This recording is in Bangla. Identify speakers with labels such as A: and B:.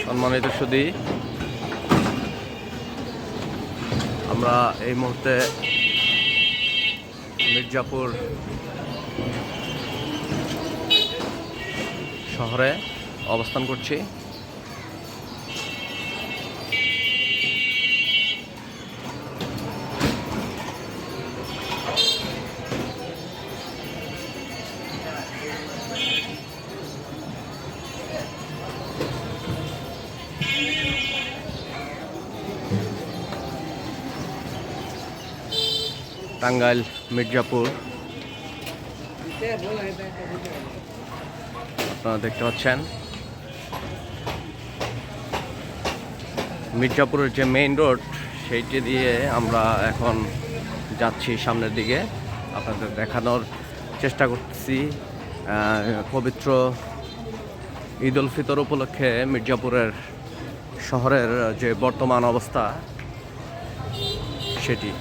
A: সম্মানিত সুধী, আমরা এই মুহূর্তে মির্জাপুর শহরে অবস্থান করছি। টাঙ্গাইল মির্জাপুর আপনারা দেখতে পাচ্ছেন। মির্জাপুরের যে মেইন রোড সেইটি দিয়ে আমরা এখন যাচ্ছি সামনের দিকে, আপনাদের দেখানোর চেষ্টা করতেছি পবিত্র ঈদ উল ফিতর উপলক্ষে মির্জাপুরের শহরের যে বর্তমান অবস্থা সেটি।